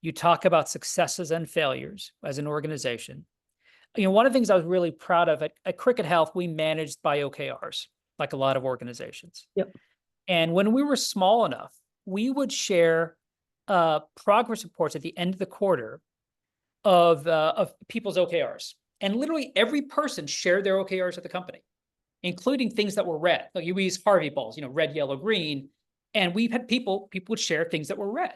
You talk about successes and failures as an organization. One of the things I was really proud of at Cricket Health, we managed by OKRs, like a lot of organizations. Yep. And when we were small enough, we would share progress reports at the end of the quarter of people's OKRs. And literally every person shared their OKRs at the company, including things that were red. Like we use Harvey balls, red, yellow, green. And we've had people would share things that were red.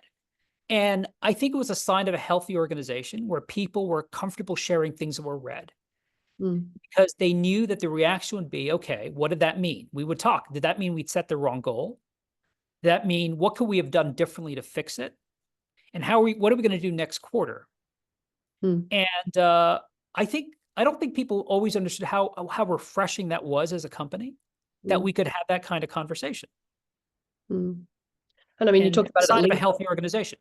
And I think it was a sign of a healthy organization where people were comfortable sharing things that were red because they knew that the reaction would be, okay, what did that mean? We would talk. Did that mean we'd set the wrong goal? Did that mean what could we have done differently to fix it? And what are we going to do next quarter? And I don't think people always understood how refreshing that was as a company, that we could have that kind of conversation. And I mean, you talked about it at sign of a LinkedIn. healthy organization.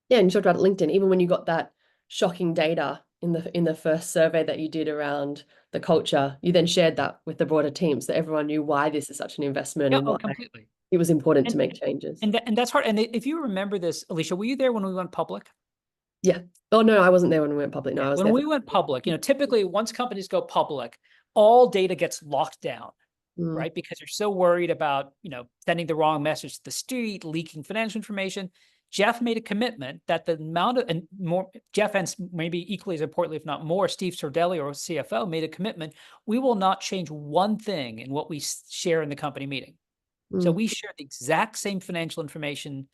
Yeah, and you talked about it at LinkedIn. Even when you got that shocking data in the first survey that you did around the culture, you then shared that with the broader team, so everyone knew why this is such an investment Yeah, and why completely. it was important to make changes. And that's hard. And if you remember this, Alicia, were you there when we went public? Yeah. Oh no, I wasn't there when we went public. No, I was When there we went public, typically once companies go public, all data gets locked down, right? Because you're so worried about, sending the wrong message to the street, leaking financial information. Jeff made a commitment that the amount of, and more, Jeff and maybe equally as importantly, if not more, Steve Sordelli, or CFO, made a commitment. We will not change one thing in what we share in the company meeting. So we share the exact same financial information,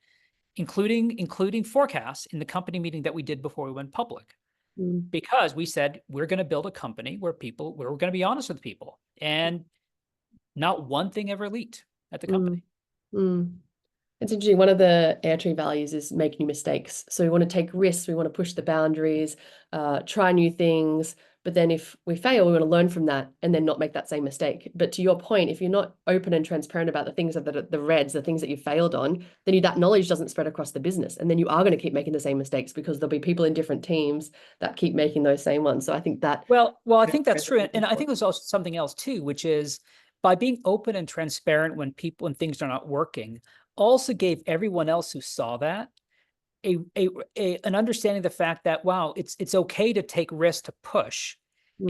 including forecasts, in the company meeting that we did before we went public. Because we said we're going to build a company where we're going to be honest with people, and not one thing ever leaked at the company. It's interesting. One of the Airtree values is make new mistakes. So we want to take risks, we want to push the boundaries, try new things. But then if we fail, we want to learn from that and then not make that same mistake. But to your point, if you're not open and transparent about the things that are the reds, the things that you failed on, then that knowledge doesn't spread across the business. And then you are going to keep making the same mistakes because there'll be people in different teams that keep making those same ones. So I think that. Well, I think that's true. And I think there's also something else too, which is by being open and transparent when things are not working, also gave everyone else who saw that an understanding of the fact that, wow, it's okay to take risks, to push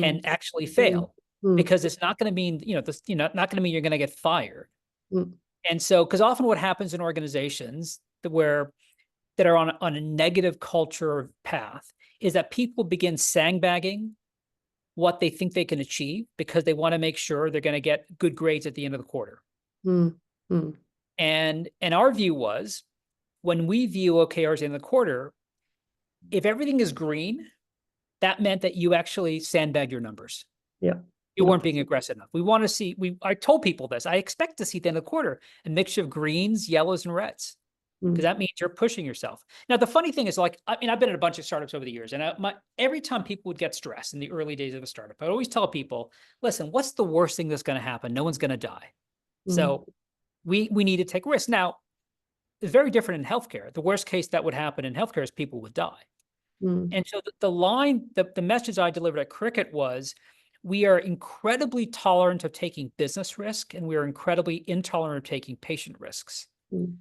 and actually fail, because it's not going to mean, not going to mean you're going to get fired. And so, because often what happens in organizations that are on a negative culture path is that people begin sandbagging what they think they can achieve because they want to make sure they're going to get good grades at the end of the quarter. And our view was, when we view OKRs in the quarter, if everything is green, that meant that you actually sandbag your numbers. Yeah. You weren't being aggressive enough. We want to see, I told people this, I expect to see at the end of the quarter a mixture of greens, yellows, and reds, because that means you're pushing yourself. Now, the funny thing is, I've been at a bunch of startups over the years, and every time people would get stressed in the early days of a startup, I always tell people, listen, what's the worst thing that's going to happen? No one's going to die. So we need to take risks. Now, it's very different in healthcare. The worst case that would happen in healthcare is people would die. And so the message I delivered at Cricut was, we are incredibly tolerant of taking business risk, and we are incredibly intolerant of taking patient risks. And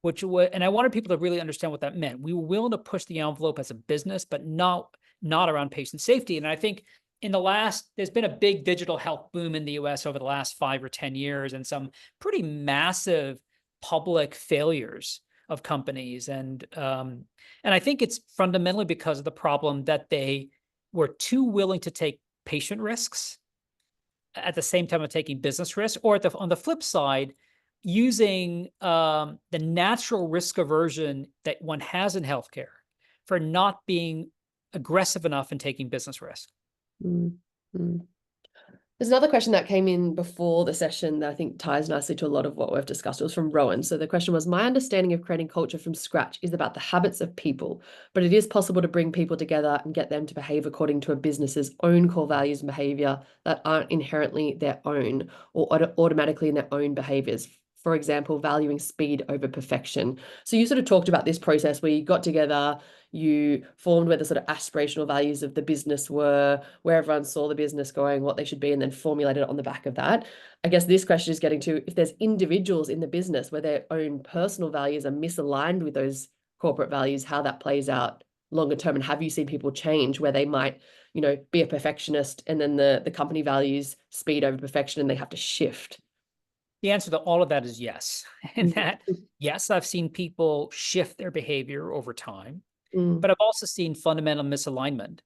I wanted people to really understand what that meant. We were willing to push the envelope as a business, but not around patient safety. And I think there's been a big digital health boom in the US over the last 5 or 10 years, and some pretty massive public failures of companies. And I think it's fundamentally because of the problem that they were too willing to take patient risks at the same time of taking business risks, or on the flip side, using the natural risk aversion that one has in healthcare for not being aggressive enough in taking business risk. There's another question that came in before the session that I think ties nicely to a lot of what we've discussed. It was from Rowan. So the question was, my understanding of creating culture from scratch is about the habits of people, but it is possible to bring people together and get them to behave according to a business's own core values and behavior that aren't inherently their own or automatically in their own behaviors. For example, valuing speed over perfection. So you sort of talked about this process where you got together, you formed where the sort of aspirational values of the business were, where everyone saw the business going, what they should be, and then formulated it on the back of that. I guess this question is getting to, if there's individuals in the business where their own personal values are misaligned with those corporate values, how that plays out longer term, and have you seen people change where they might, be a perfectionist and then the company values speed over perfection and they have to shift? The answer to all of that is yes. And that, yes, I've seen people shift their behavior over time, but I've also seen fundamental misalignment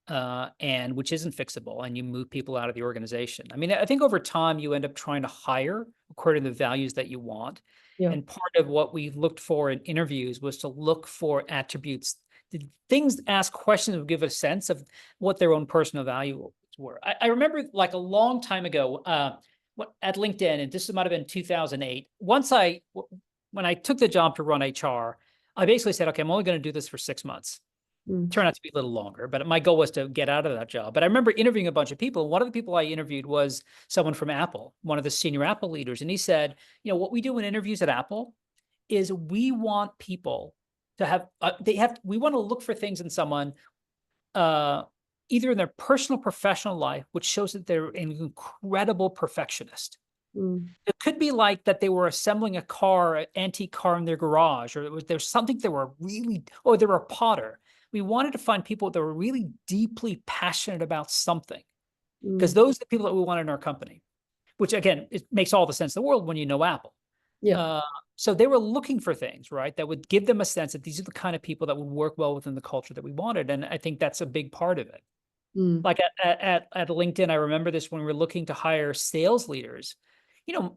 and which isn't fixable, and you move people out of the organization. I mean, I think over time you end up trying to hire according to the values that you want. Yeah. And part of what we looked for in interviews was to look for attributes, things, ask questions that would give a sense of what their own personal values were. I remember like a long time ago, at LinkedIn, and this might have been 2008. When I took the job to run HR, I basically said, okay, I'm only going to do this for 6 months. Turned out to be a little longer, but my goal was to get out of that job. But I remember interviewing a bunch of people. One of the people I interviewed was someone from Apple, one of the senior Apple leaders. And he said, what we do in interviews at Apple is we want people to have, we want to look for things in someone, either in their personal, professional life, which shows that they're an incredible perfectionist. It could be like that they were assembling an antique car in their garage, or there's something they were or they were a potter. We wanted to find people that were really deeply passionate about something, because those are the people that we want in our company, which again, it makes all the sense in the world when you know Apple. Yeah. So they were looking for things, right, that would give them a sense that these are the kind of people that would work well within the culture that we wanted. And I think that's a big part of it. Like at LinkedIn, I remember this when we were looking to hire sales leaders.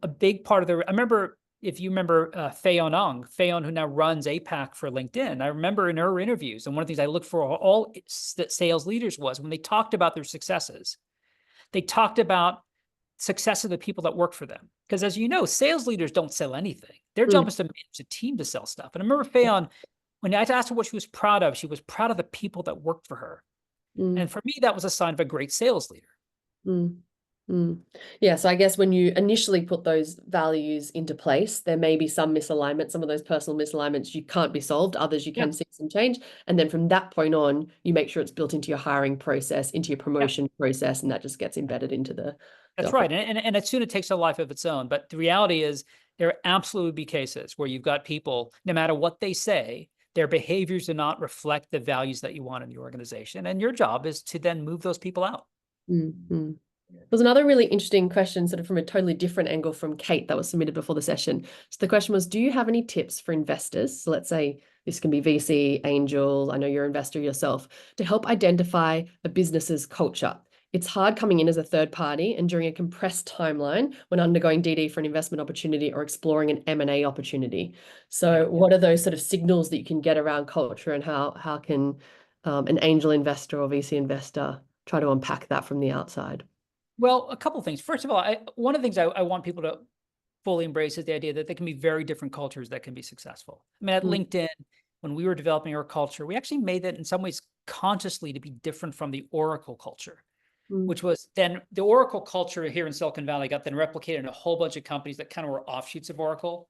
A big part of I remember, if you remember Fayon, who now runs APAC for LinkedIn, I remember in her interviews, and one of the things I looked for all sales leaders was when they talked about their successes, they talked about success of the people that work for them. Because as you know, sales leaders don't sell anything. Their job is to manage a team to sell stuff. And I remember Fayon, when I asked her what she was proud of, she was proud of the people that worked for her. And for me, that was a sign of a great sales leader. Yeah, so I guess when you initially put those values into place, there may be some misalignment. Some of those personal misalignments you can't be solved, others you can see some change. And then from that point on, you make sure it's built into your hiring process, into your promotion process, and that just gets embedded into the That's right. And as soon it takes a life of its own. But the reality is there absolutely be cases where you've got people, no matter what they say, their behaviors do not reflect the values that you want in the organization. And your job is to then move those people out. There's another really interesting question, sort of from a totally different angle, from Kate, that was submitted before the session. So the question was, do you have any tips for investors? So let's say this can be VC, angel, I know you're an investor yourself, to help identify a business's culture. It's hard coming in as a third party and during a compressed timeline when undergoing DD for an investment opportunity or exploring an M&A opportunity. So what are those sort of signals that you can get around culture, and how can an angel investor or VC investor try to unpack that from the outside? Well, a couple of things. First of all, one of the things I want people to fully embrace is the idea that there can be very different cultures that can be successful. I mean, at LinkedIn, when we were developing our culture, we actually made that in some ways consciously to be different from the Oracle culture, which was then the Oracle culture here in Silicon Valley got then replicated in a whole bunch of companies that kind of were offshoots of Oracle.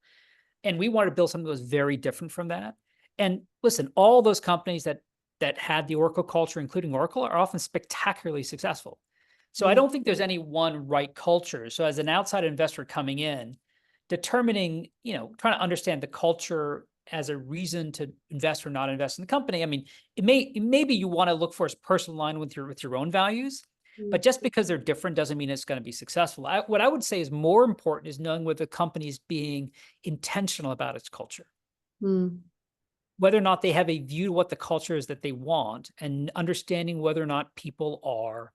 And we wanted to build something that was very different from that. And listen, all those companies that had the Oracle culture, including Oracle, are often spectacularly successful. So I don't think there's any one right culture. So as an outside investor coming in, determining, trying to understand the culture as a reason to invest or not invest in the company. I mean, maybe you want to look for a personal line with your own values, but just because they're different doesn't mean it's going to be successful. What I would say is more important is knowing whether the company is being intentional about its culture. Whether or not they have a view to what the culture is that they want, and understanding whether or not people are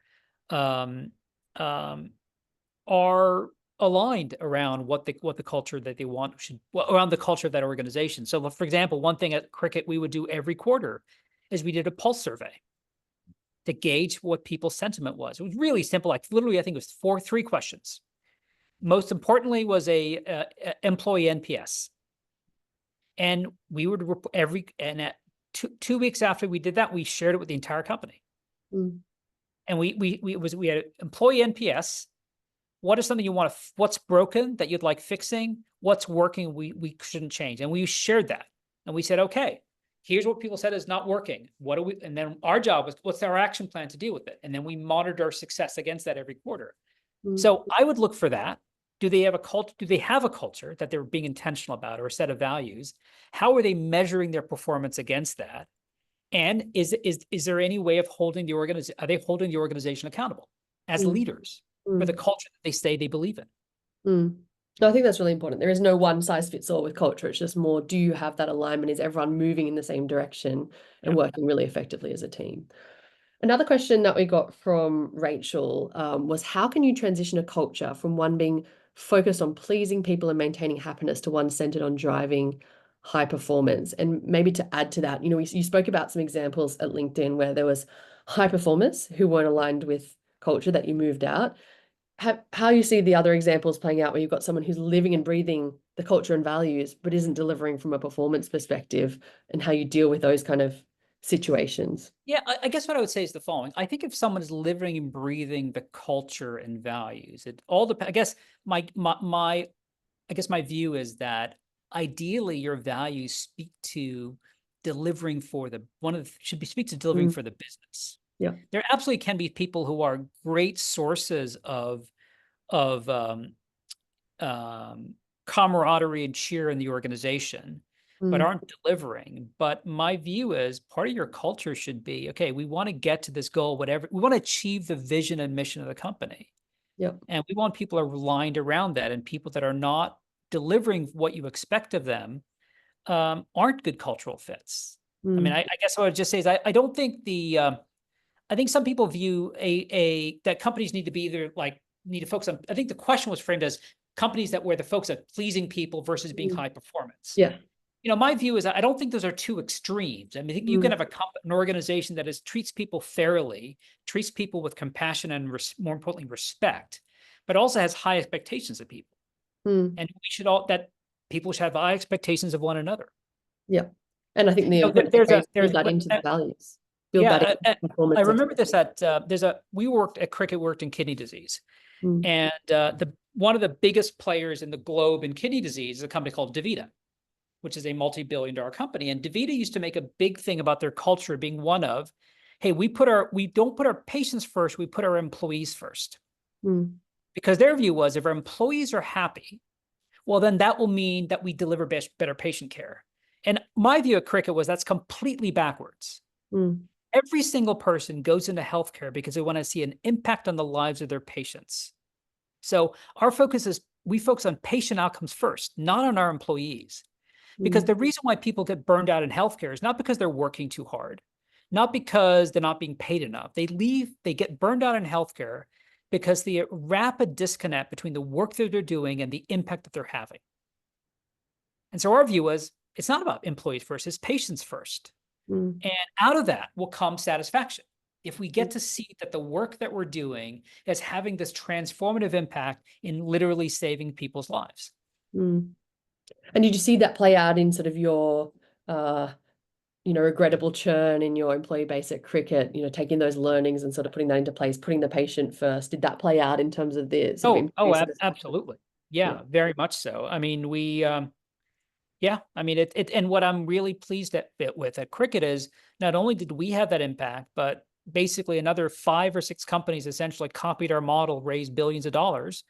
aligned around what the culture that they want around the culture of that organization. So for example, one thing at Cricket we would do every quarter is we did a pulse survey to gauge what people's sentiment was. It was really simple, like literally I think it was 3 questions. Most importantly was a employee NPS. And we would at 2 weeks after we did that, we shared it with the entire company. And we had employee NPS. What is something you want what's broken that you'd like fixing? What's working we shouldn't change? And we shared that. And we said, okay, here's what people said is not working. And then our job was, what's our action plan to deal with it? And then we monitored our success against that every quarter. So I would look for that. Do they have a culture? Do they have a culture that they're being intentional about, or a set of values? How are they measuring their performance against that? And is there any way of holding the organization? Are they holding the organization accountable as leaders for the culture that they say they believe in? No, I think that's really important. There is no one size fits all with culture. It's just more, do you have that alignment? Is everyone moving in the same direction and working really effectively as a team? Another question that we got from Rachel was how can you transition a culture from one being focused on pleasing people and maintaining happiness to one centered on driving high performance? And maybe to add to that, you spoke about some examples at LinkedIn where there was high performers who weren't aligned with culture that you moved out. How you see the other examples playing out where you've got someone who's living and breathing the culture and values, but isn't delivering from a performance perspective, and how you deal with those kind of situations. Yeah, I guess what I would say is the following. I think if someone is living and breathing the culture and values, it all depends. I guess my view is that ideally your values speak to delivering for the speak to delivering Mm, for the business. yeah. There absolutely can be people who are great sources of camaraderie and cheer in the organization, but Mm, aren't delivering. But my view is part of your culture should be, okay, we want to get to this goal, whatever, we want to achieve the vision and mission of the company. yeah. And we want people aligned around that, and people that are not delivering what you expect of them aren't good cultural fits. I mean, Mm, I guess what I would just say is I don't think I think some people view that companies need to be either need to focus on. I think the question was framed as companies that where the focus on pleasing people versus being mm, high performance. yeah. My view is I don't think those are two extremes. I mean, I think you can Mm, have an organization that treats people fairly, treats people with compassion and more importantly, respect, but also has high expectations of people. mm, And that people should have high expectations of one another. yeah. And I think the There's phrase, there's build that into the values, build that yeah, into I performance remember this expectations. we worked at Cricket, worked in kidney disease. Mm, And one of the biggest players in the globe in kidney disease is a company called DaVita, which is a multi-billion-dollar company. And DaVita used to make a big thing about their culture being one of, hey, we don't put our patients first, we put our employees first. mm, Because their view was if our employees are happy, well, then that will mean that we deliver better patient care. And my view of Cricket was that's completely backwards. mm, Every single person goes into healthcare because they want to see an impact on the lives of their patients. So we focus on patient outcomes first, not on our employees. Because mm, the reason why people get burned out in healthcare is not because they're working too hard, not because they're not being paid enough. They get burned out in healthcare because the rapid disconnect between the work that they're doing and the impact that they're having. And so our view was it's not about employees first, it's patients first. mm, And out of that will come satisfaction. If we mm, get to see that the work that we're doing is having this transformative impact in literally saving people's lives. mm. And did you see that play out in sort of your, uh, regrettable churn in your employee base at Cricket, taking those learnings and sort of putting that into place, putting the patient first? Did that play out in terms of the sort of employee satisfaction? Absolutely. Yeah. Yeah, very much so. I mean, yeah, I mean, and what I'm really pleased with at Cricket is not only did we have that impact, but basically another 5 or 6 companies essentially copied our model, raised billions of dollars,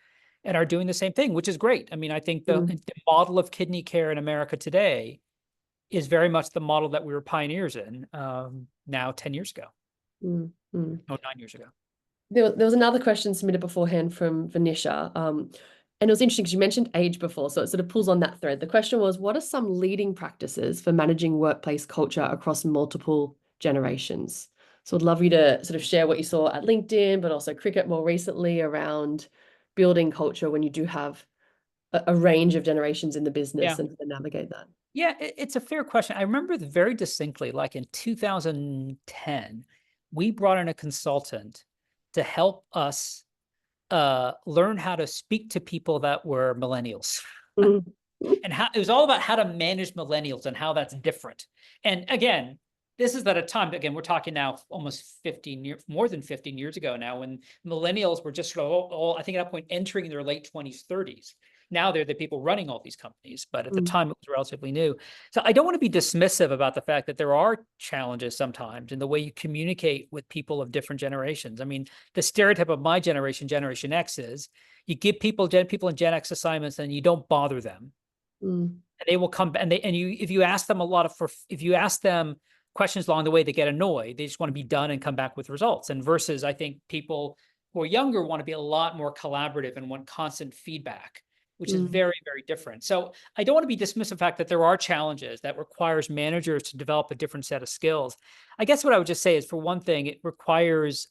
and are doing the same thing, which is great. I mean, I think Mm, the model of kidney care in America today is very much the model that we were pioneers in now 10 years ago. mm, mm. No, 9 years ago. There was another question submitted beforehand from Venetia. And it was interesting because you mentioned age before, so it sort of pulls on that thread. The question was, what are some leading practices for managing workplace culture across multiple generations? So I'd love you to sort of share what you saw at LinkedIn, but also Cricket more recently around building culture when you do have a range of generations in the Yeah. business and to navigate that. Yeah, it's a fair question. I remember very distinctly, like in 2010, we brought in a consultant to help us learn how to speak to people that were millennials. Mhm. And how it was all about how to manage millennials and how that's different. And again, this is at a time, again, we're talking now almost 15 years, more than 15 years ago now, when millennials were just sort of all I think at that point entering their late 20s, 30s. Now they're the people running all these companies, but at the Mm, time it was relatively new. So I don't want to be dismissive about the fact that there are challenges sometimes in the way you communicate with people of different generations. I mean, the stereotype of my generation, Generation X, is you give people in Gen X assignments and you don't bother them, mm, and they will come and if you ask them if you ask them questions along the way, they get annoyed. They just want to be done and come back with results. And versus, I think people who are younger want to be a lot more collaborative and want constant feedback. which is very, very different. So I don't want to be dismissive of the fact that there are challenges that requires managers to develop a different set of skills. I guess what I would just say is, for one thing, it requires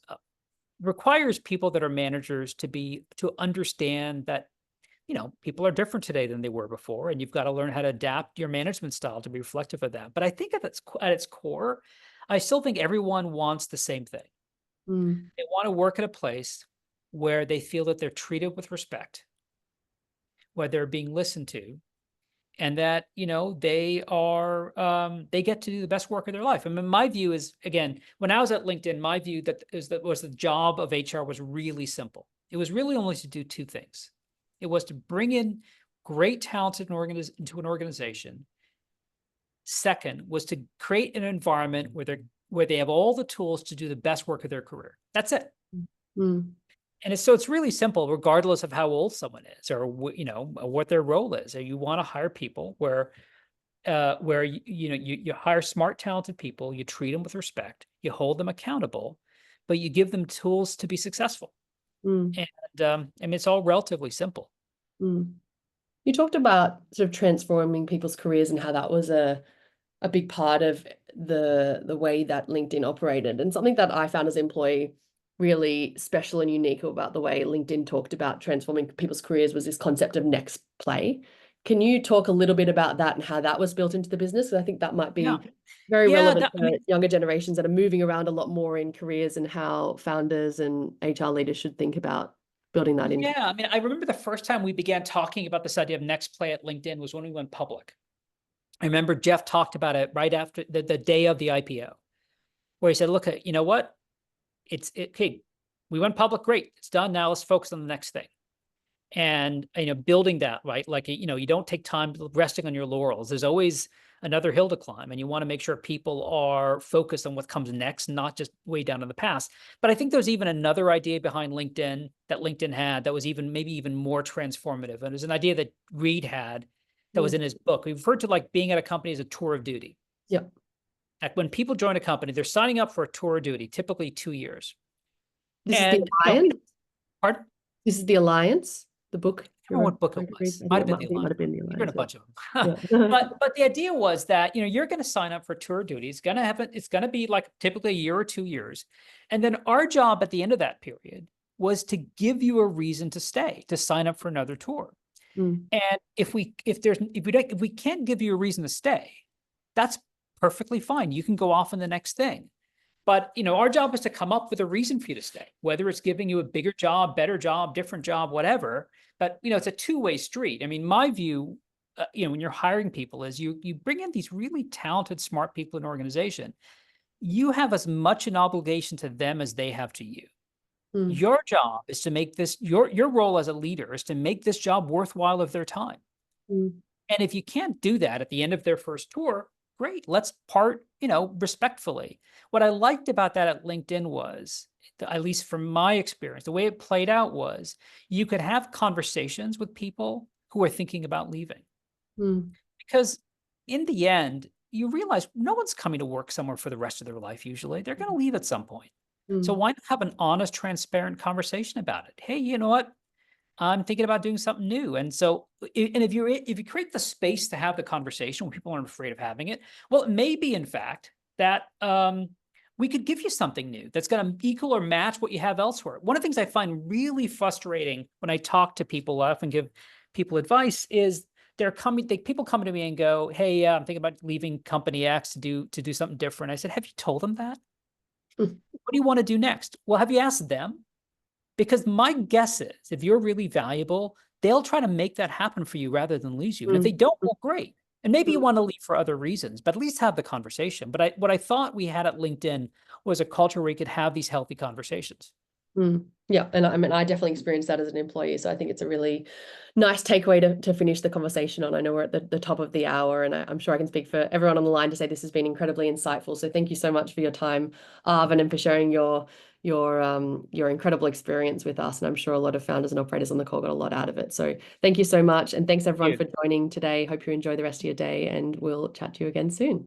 people that are managers to understand that, people are different today than they were before, and you've got to learn how to adapt your management style to be reflective of that. But I think at its core, I still think everyone wants the same thing. They want to work at a place where they feel that they're treated with respect, where they're being listened to, and that, they get to do the best work of their life. I mean, my view is, again, when I was at LinkedIn, my view was the job of HR was really simple. It was really only to do two things. It was to bring in great talent into an organization. Second was to create an environment where they have all the tools to do the best work of their career. That's it. And it's really simple, regardless of how old someone is or what their role is. Or you want to hire people where you hire smart, talented people, you treat them with respect, you hold them accountable, but you give them tools to be successful. And I mean, it's all relatively simple. You talked about sort of transforming people's careers and how that was a big part of the way that LinkedIn operated, and something that I found as an employee really special and unique about the way LinkedIn talked about transforming people's careers was this concept of next play. Can you talk a little bit about that and how that was built into the business? Because I think that might be very relevant to younger generations that are moving around a lot more in careers, and how founders and HR leaders should think about building that into. Yeah, I mean, I remember the first time we began talking about this idea of next play at LinkedIn was when we went public. I remember Jeff talked about it right after the day of the IPO, where he said, look, you know what? Okay, we went public, great, it's done. Now let's focus on the next thing. And, building that, right? Like, you don't take time resting on your laurels. There's always another hill to climb, and you want to make sure people are focused on what comes next, not just way down in the past. But I think there's even another idea behind LinkedIn that LinkedIn had that was maybe even more transformative. And it was an idea that Reed had that was in his book. We referred to like being at a company as a tour of duty. Yep. Like when people join a company, they're signing up for a tour of duty, typically 2 years. This is the Alliance? Pardon? This is the Alliance, the book? I don't know what book it was. Might have been the Alliance. Read a bunch of them. But the idea was that, you're going to sign up for tour of duty. It's going to be like typically a year or 2 years. And then our job at the end of that period was to give you a reason to stay, to sign up for another tour. And if we can't give you a reason to stay, that's perfectly fine. You can go off on the next thing. But, our job is to come up with a reason for you to stay, whether it's giving you a bigger job, better job, different job, whatever. But, it's a two-way street. I mean, my view, when you're hiring people is you bring in these really talented, smart people in an organization. You have as much an obligation to them as they have to you. Your job is to make this, your role as a leader is to make this job worthwhile of their time. And if you can't do that at the end of their first tour, great, let's part, respectfully. What I liked about that at LinkedIn was, at least from my experience, the way it played out was you could have conversations with people who are thinking about leaving. Because in the end, you realize no one's coming to work somewhere for the rest of their life usually. They're going to leave at some point. So why not have an honest, transparent conversation about it? Hey, you know what? I'm thinking about doing something new. And so, if you create the space to have the conversation when people aren't afraid of having it, well, it may be, in fact, that we could give you something new that's going to equal or match what you have elsewhere. One of the things I find really frustrating when I talk to people, I often give people advice, is people come to me and go, hey, I'm thinking about leaving company X to do something different. I said, have you told them that? What do you want to do next? Well, have you asked them? Because my guess is, if you're really valuable, they'll try to make that happen for you rather than lose you. And if they don't, well, great. And maybe you want to leave for other reasons, but at least have the conversation. But what I thought we had at LinkedIn was a culture where you could have these healthy conversations. Yeah. And I mean, I definitely experienced that as an employee. So I think it's a really nice takeaway to finish the conversation on. I know we're at the top of the hour, and I'm sure I can speak for everyone on the line to say this has been incredibly insightful. So thank you so much for your time, Arvind, and for sharing your incredible experience with us. And I'm sure a lot of founders and operators on the call got a lot out of it. So thank you so much. And thanks everyone for joining today. Hope you enjoy the rest of your day, and we'll chat to you again soon.